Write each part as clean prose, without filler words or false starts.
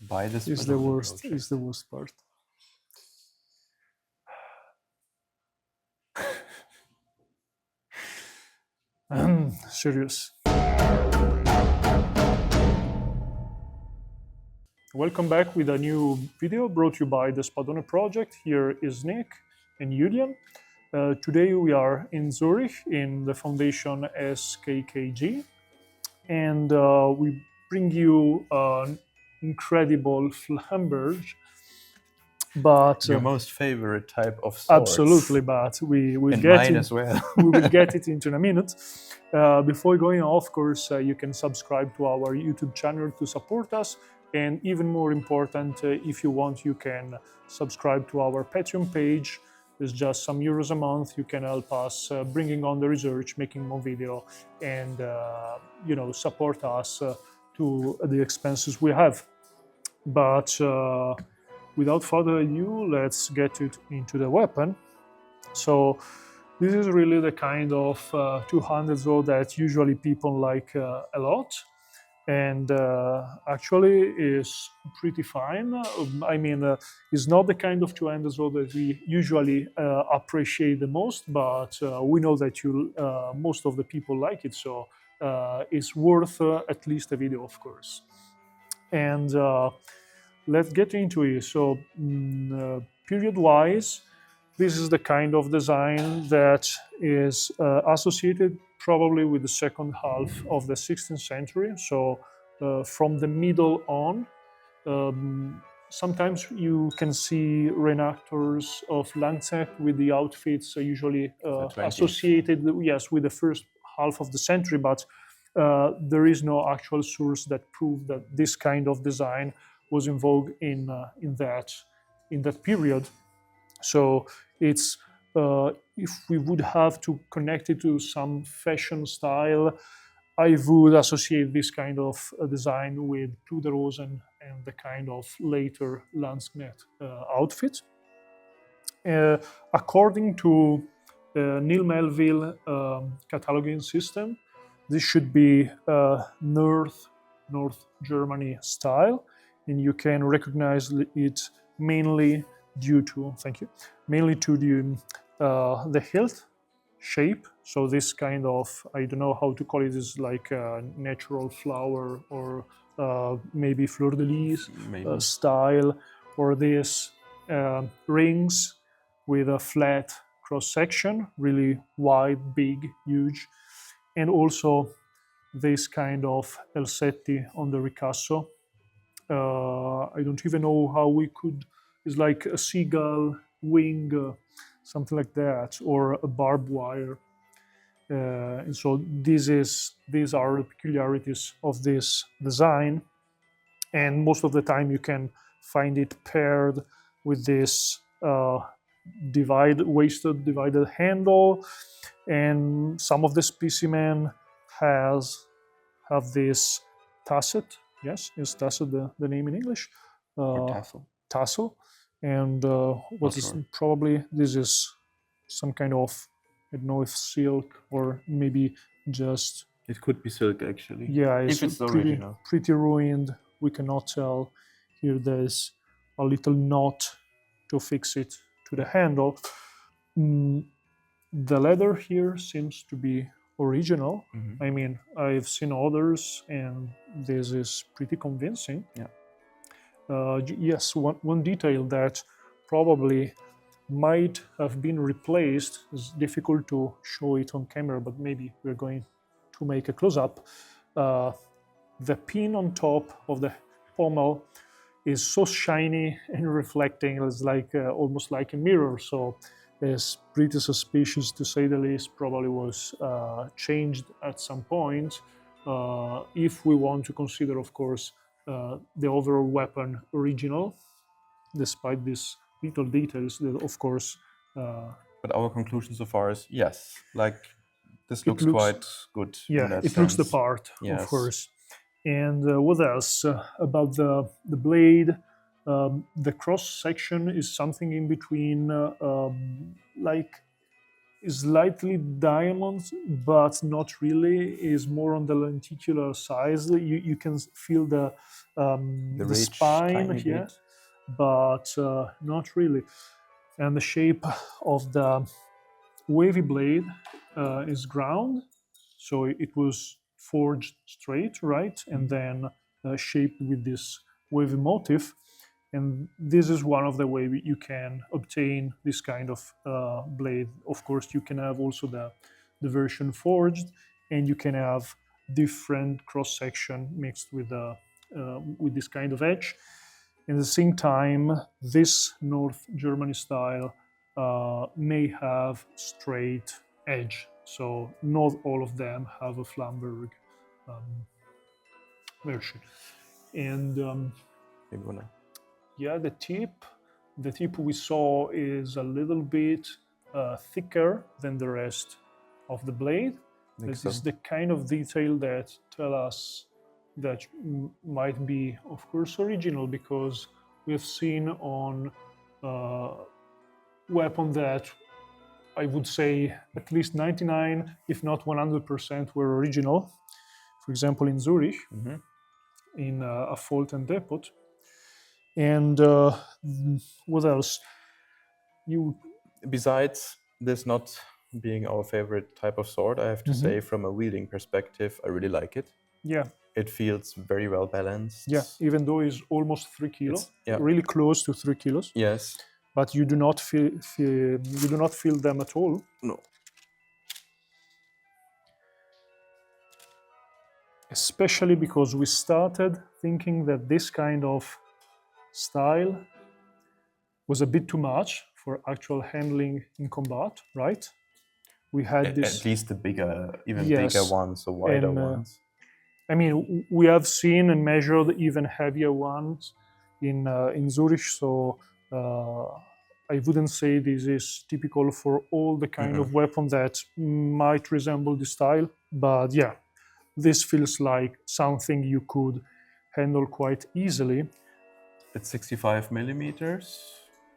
By the is the Spadone worst. project. Is the worst part. Serious. Welcome back with a new video brought to you by the Spadone project. Here is Nick and Julian. Today we are in Zurich in the foundation SKKG, and we bring you an incredible Flamberge. But Your most favorite type of swords. absolutely, but we will And get mine it. as well. We will get it into a minute. Before going on, of course, you can subscribe to our YouTube channel to support us. And even more important, if you want, you can subscribe to our Patreon page. It's just some euros a month. You can help us bringing on the research, making more video, and support us to the expenses we have. But without further ado, let's get it into the weapon. So this is really the kind of 200 sword that usually people like a lot, and actually is pretty fine. I mean, it's not the kind of 200 sword that we usually appreciate the most, but we know that most of the people like it, so it's worth at least a video, of course. And let's get into it. So period-wise, this is the kind of design that is associated probably with the second half of the 16th century. So from the middle on, sometimes you can see reenactors of Landsknecht with the outfits usually associated, yes, with the first half of the century, but there is no actual source that proves that this kind of design was in vogue in that period. So it's if we would have to connect it to some fashion style, I would associate this kind of design with Pluderosen and the kind of later Landsknecht outfit. According to Neil Melville cataloging system, this should be North Germany style, and you can recognize it mainly due to the hilt shape. So this kind of, I don't know how to call it, is like a natural flower or maybe fleur de lis style, or this rings with a flat cross section, really wide, big, huge, and also this kind of elsetti on the ricasso. I don't even know how we could. It's like a seagull wing, something like that, or a barbed wire. And so these are the peculiarities of this design, and most of the time you can find it paired with this divided handle, and some of the specimen have this tasset. Yes, is tasset the name in English? Tassel. And what is probably this is some kind of, I don't know if silk or maybe just. It could be silk actually. Yeah, if it's original. Pretty ruined. We cannot tell. Here there's a little knot to fix it to the handle. The leather here seems to be original. Mm-hmm. I mean, I've seen others, and this is pretty convincing. Yeah. Yes, one detail that probably might have been replaced, is difficult to show it on camera, but maybe we're going to make a close-up. The pin on top of the pommel is so shiny and reflecting, it's like almost like a mirror. So it's pretty suspicious, to say the least. Probably was changed at some point. If we want to consider, of course, the overall weapon original, despite these little details that, of course. But our conclusion so far is yes, like this looks quite good. Yeah, it looks the part, yes. Of course. And what else about the blade? The cross section is something in between, like slightly diamond, but not really. Is more on the lenticular size. You can feel the ridge spine tiny here, bit. but not really. And the shape of the wavy blade is ground, so it was forged straight, right, and then shaped with this wavy motif. And this is one of the way you can obtain this kind of blade. Of course, you can have also the version forged, and you can have different cross section mixed with this kind of edge. At the same time, this North Germany style may have straight edge, so not all of them have a Flamberge version. And Maybe wanna- yeah, the tip we saw is a little bit thicker than the rest of the blade. think This so. is the kind of detail that tell us that might be, of course, original, because we've seen on weapon that I would say at least 99, if not 100%, were original. For example, in Zurich, Mhm. in a Fulton Depot. And what else? You Besides this not being our favorite type of sword, I have to say, from a wielding perspective, I really like it. yeah, It feels very well balanced. yeah. Even though it's almost 3 kilos, It's- yeah. really close to 3 kilos, Yes. but you do not feel them at all. No. Especially because we started thinking that this kind of style was a bit too much for actual handling in combat, right? We had this. At least the bigger, even Yes. bigger ones, the wider And, ones. I mean, we have seen and measured even heavier ones in Zurich, so I wouldn't say this is typical for all the kind of weapon that might resemble this style. But yeah, this feels like something you could handle quite easily. It's 65 millimeters,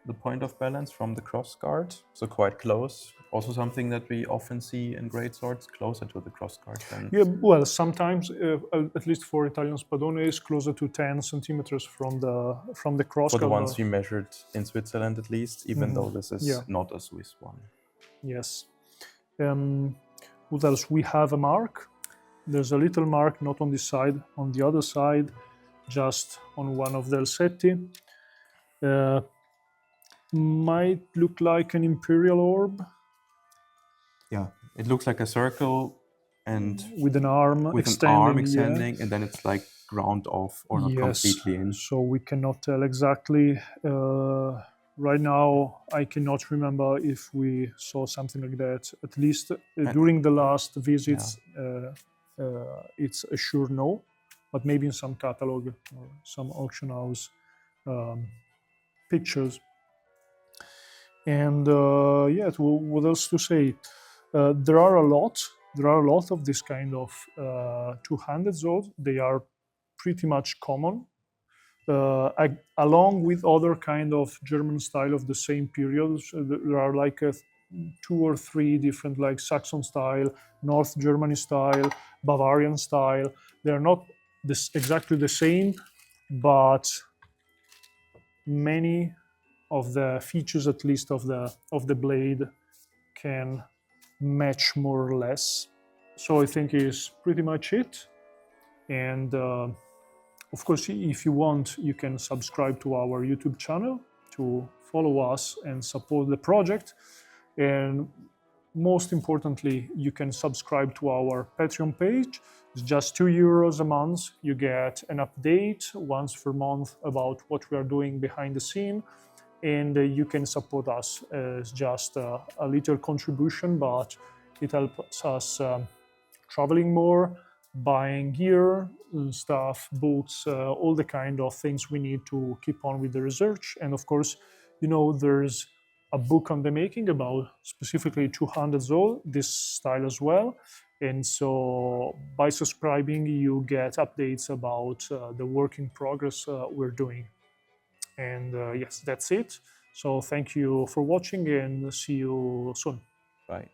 the point of balance from the crossguard, so quite close. Also something that we often see in great swords, closer to the crossguard than... Yeah, well, sometimes, at least for Italian Spadone, is closer to 10 centimeters from the cross. For the ones we measured in Switzerland, at least, even though this is Yeah. not a Swiss one. Yes. What else? We have a mark. There's a little mark, not on this side, on the other side, just on one of the Elsetti. Might look like an imperial orb Yeah, it looks like a circle and with an arm with extending. an arm yeah. extending, and then it's like ground off or not Yes. completely in. So we cannot tell exactly. Right now, I cannot remember if we saw something like that. At least during the last visits, it's a sure no. But maybe in some catalog or some auction house pictures. And yeah, what else to say? There are a lot of this kind of two-handed swords. They are pretty much common, along with other kind of German style of the same period. So there are like 2 or 3 different, like Saxon style, North Germany style, Bavarian style. They are not exactly the same, but many of the features, at least of the blade, can match more or less. So I think is pretty much it. And of course, if you want, you can subscribe to our YouTube channel to follow us and support the project. And most importantly, you can subscribe to our Patreon page. It's just €2 a month. You get an update once per month about what we are doing behind the scene. And you can support us as just a little contribution, but it helps us traveling more, buying gear, stuff, books, all the kind of things we need to keep on with the research. And of course, there's a book on the making about specifically 200 Zoll, this style as well. And so by subscribing, you get updates about the work in progress we're doing. And yes, that's it. So thank you for watching and see you soon. Bye.